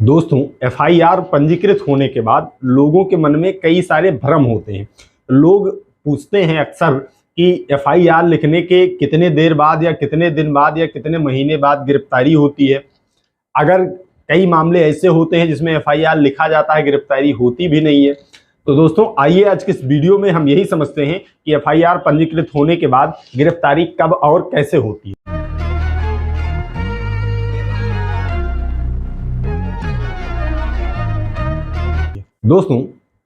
दोस्तों, एफआईआर पंजीकृत होने के बाद लोगों के मन में कई सारे भ्रम होते हैं। लोग पूछते हैं अक्सर कि एफआईआर लिखने के कितने देर बाद या कितने दिन बाद या कितने महीने बाद गिरफ्तारी होती है। अगर कई मामले ऐसे होते हैं जिसमें एफआईआर लिखा जाता है, गिरफ्तारी होती भी नहीं है। तो दोस्तों, आइए आज के इस वीडियो में हम यही समझते हैं कि एफआईआर पंजीकृत होने के बाद गिरफ्तारी कब और कैसे होती है। दोस्तों,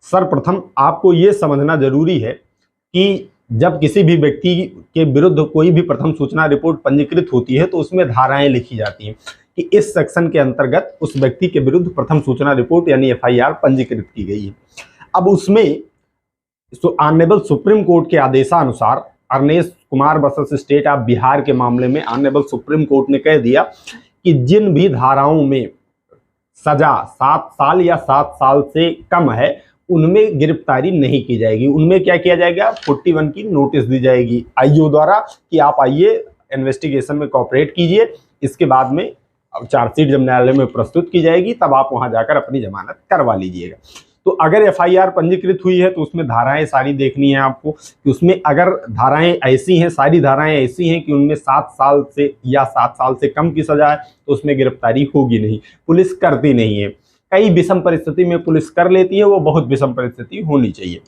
सर्वप्रथम आपको ये समझना जरूरी है कि जब किसी भी व्यक्ति के विरुद्ध कोई भी प्रथम सूचना रिपोर्ट पंजीकृत होती है तो उसमें धाराएं लिखी जाती हैं कि इस सेक्शन के अंतर्गत उस व्यक्ति के विरुद्ध प्रथम सूचना रिपोर्ट यानी एफआईआर पंजीकृत की गई है। अब उसमें ऑनरेबल सुप्रीम कोर्ट के आदेशानुसार Arnesh Kumar versus state of Bihar के मामले में ऑनरेबल सुप्रीम कोर्ट ने कह दिया कि जिन भी धाराओं में सजा 7 साल या 7 साल से कम है उनमें गिरफ्तारी नहीं की जाएगी। उनमें क्या किया जाएगा, 41 की नोटिस दी जाएगी आईओ द्वारा कि आप आइए इन्वेस्टिगेशन में कोऑपरेट कीजिए। इसके बाद में चार्जशीट जब न्यायालय में प्रस्तुत की जाएगी तब आप वहां जाकर अपनी जमानत करवा लीजिएगा। तो अगर एफआईआर पंजीकृत हुई है तो उसमें धाराएं सारी देखनी है आपको कि उसमें अगर धाराएं ऐसी हैं, सारी धाराएं ऐसी हैं कि उनमें 7 साल से या 7 साल से कम की सजा है तो उसमें गिरफ्तारी होगी नहीं, पुलिस करती नहीं है। कई विषम परिस्थिति में पुलिस कर लेती है, वो बहुत विषम परिस्थिति होनी चाहिए।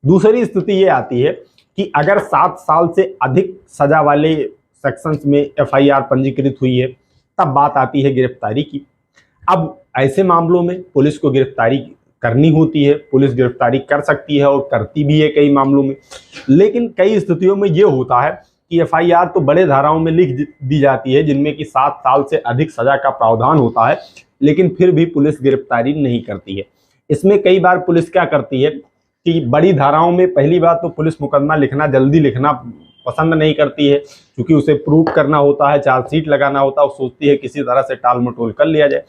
दूसरी स्थिति ये आती है कि अगर 7 साल से अधिक सजा वाले सेक्शंस में एफआईआर पंजीकृत हुई है तब बात आती है गिरफ्तारी की। अब ऐसे मामलों में पुलिस को गिरफ्तारी करनी होती है, पुलिस गिरफ्तारी कर सकती है और करती भी है कई मामलों में। लेकिन कई स्थितियों में ये होता है कि एफआईआर तो बड़े धाराओं में लिख दी जाती है जिनमें कि 7 साल से अधिक सजा का प्रावधान होता है, लेकिन फिर भी पुलिस गिरफ्तारी नहीं करती है। इसमें कई बार पुलिस क्या करती है कि बड़ी धाराओं में पहली बात तो पुलिस मुकदमा लिखना, जल्दी लिखना पसंद नहीं करती है क्योंकि उसे प्रूफ करना होता है, चार्जशीट लगाना होता है, वो सोचती है किसी तरह से टाल मटोल कर लिया जाए।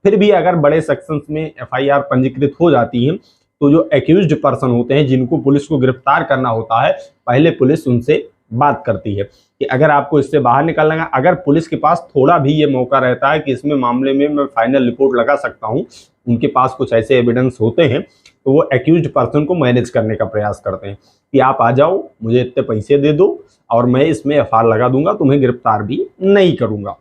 फिर भी अगर बड़े सेक्शंस में एफआईआर पंजीकृत हो जाती है तो जो एक्यूज्ड पर्सन होते हैं जिनको पुलिस को गिरफ्तार करना होता है, पहले पुलिस उनसे बात करती है कि अगर आपको इससे बाहर निकलना है। अगर पुलिस के पास थोड़ा भी ये मौका रहता है कि इसमें मामले में मैं फाइनल रिपोर्ट लगा सकता हूँ, उनके पास कुछ ऐसे एविडेंस होते हैं तो वो एक्यूज्ड पर्सन को मैनेज करने का प्रयास करते हैं कि आप आ जाओ, मुझे इतने पैसे दे दो और मैं इसमें एफआईआर लगा दूंगा, तुम्हें गिरफ्तार भी नहीं करूंगा।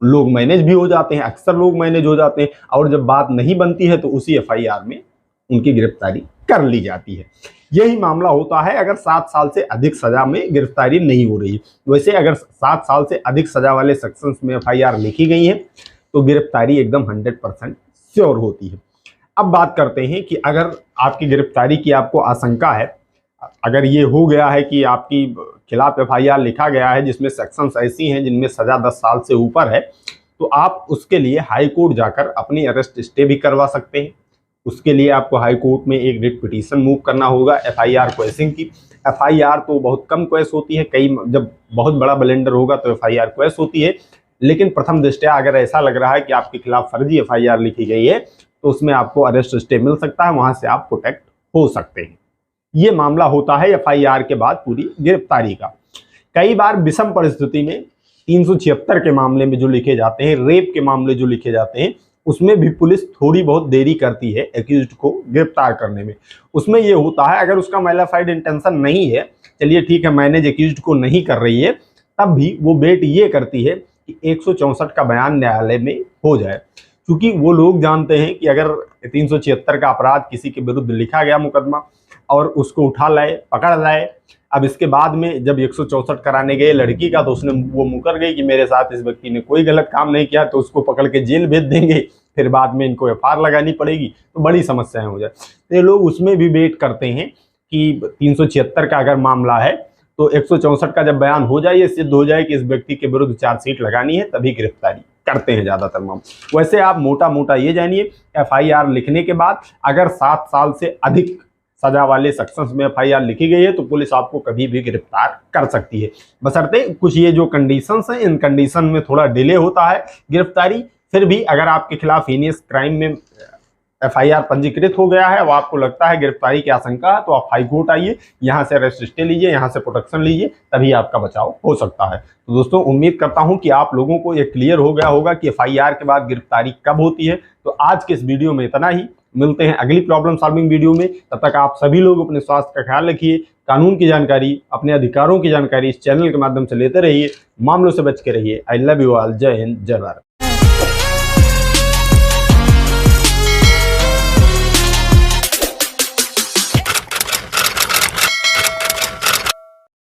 लोग मैनेज भी हो जाते हैं, अक्सर लोग मैनेज हो जाते हैं और जब बात नहीं बनती है तो उसी एफआईआर में उनकी गिरफ्तारी कर ली जाती है। यही मामला होता है अगर 7 साल से अधिक सजा में गिरफ्तारी नहीं हो रही। वैसे अगर 7 साल से अधिक सजा वाले सेक्शंस में एफआईआर लिखी गई है तो गिरफ्तारी एकदम 100% श्योर होती है। अब बात करते हैं कि अगर आपकी गिरफ्तारी की आपको आशंका है, अगर ये हो गया है कि आपकी खिलाफ एफआईआर लिखा गया है जिसमें सेक्शंस ऐसी हैं जिनमें सजा 10 साल से ऊपर है, तो आप उसके लिए हाई कोर्ट जाकर अपनी अरेस्ट स्टे भी करवा सकते हैं। उसके लिए आपको हाई कोर्ट में एक रिट पिटीशन मूव करना होगा एफआईआर क्वेशिंग की। एफआईआर तो बहुत कम क्वेश होती है, कई जब बहुत बड़ा ब्लेंडर होगा तो एफआईआर क्वेश होती है, लेकिन प्रथम दृष्टया अगर ऐसा लग रहा है कि आपके खिलाफ फर्जी एफआईआर लिखी गई है तो उसमें आपको अरेस्ट स्टे मिल सकता है, वहां से आप प्रोटेक्ट हो सकते हैं। ये मामला होता है एफआईआर के बाद पूरी गिरफ्तारी का। कई बार विषम परिस्थिति में 376 के मामले में जो लिखे जाते हैं, रेप के मामले जो लिखे जाते हैं, उसमें भी पुलिस थोड़ी बहुत देरी करती है एक्यूज्ड को गिरफ्तार करने में। उसमें ये होता है अगर उसका मैलिफाइड इंटेंशन नहीं है, चलिए ठीक है मैनेज एक्यूज्ड को नहीं कर रही है, तब भी वो बेट ये करती है कि 164 का बयान न्यायालय में हो जाए, क्योंकि वो लोग जानते हैं कि अगर 376 का अपराध किसी के विरुद्ध लिखा गया मुकदमा और उसको उठा लाए, पकड़ लाए, अब इसके बाद में जब 164 कराने गए लड़की का तो उसने वो मुकर गई कि मेरे साथ इस व्यक्ति ने कोई गलत काम नहीं किया, तो उसको पकड़ के जेल भेज देंगे, फिर बाद में इनको एफआईआर लगानी पड़ेगी, तो बड़ी समस्याएं हो जाए। तो ये लोग उसमें भी वेट करते हैं कि 376 का अगर मामला है तो 164 का जब बयान हो जाए, ये सिद्ध हो जाए कि इस व्यक्ति के विरुद्ध चार्जशीट लगानी है, तभी गिरफ्तारी करते हैं ज्यादातर मामले। वैसे आप मोटा मोटा ये जानिए, एफआईआर लिखने के बाद अगर 7 साल से अधिक सजा वाले सेक्शंस में एफआईआर लिखी गई है तो पुलिस आपको कभी भी गिरफ्तार कर सकती है, बशर्ते कुछ ये जो कंडीशंस हैं, इन कंडीशन में थोड़ा डिले होता है गिरफ्तारी। फिर भी अगर आपके खिलाफ हीनियस क्राइम में FIR पंजीकृत हो गया है, अब आपको लगता है गिरफ्तारी की आशंका है, तो आप हाई कोर्ट आइए, यहाँ से अरेस्ट स्टे लीजिए, यहाँ से प्रोटेक्शन लीजिए, तभी आपका बचाव हो सकता है। तो दोस्तों उम्मीद करता हूँ कि आप लोगों को ये क्लियर हो गया होगा कि FIR के बाद गिरफ्तारी कब होती है। तो आज के इस वीडियो में इतना ही, मिलते हैं अगली प्रॉब्लम सॉल्विंग वीडियो में। तब तक आप सभी लोग अपने स्वास्थ्य का ख्याल रखिए, कानून की जानकारी, अपने अधिकारों की जानकारी इस चैनल के माध्यम से लेते रहिए, मामलों से बच के रहिए। I love you all. जय हिंद, जय भारत।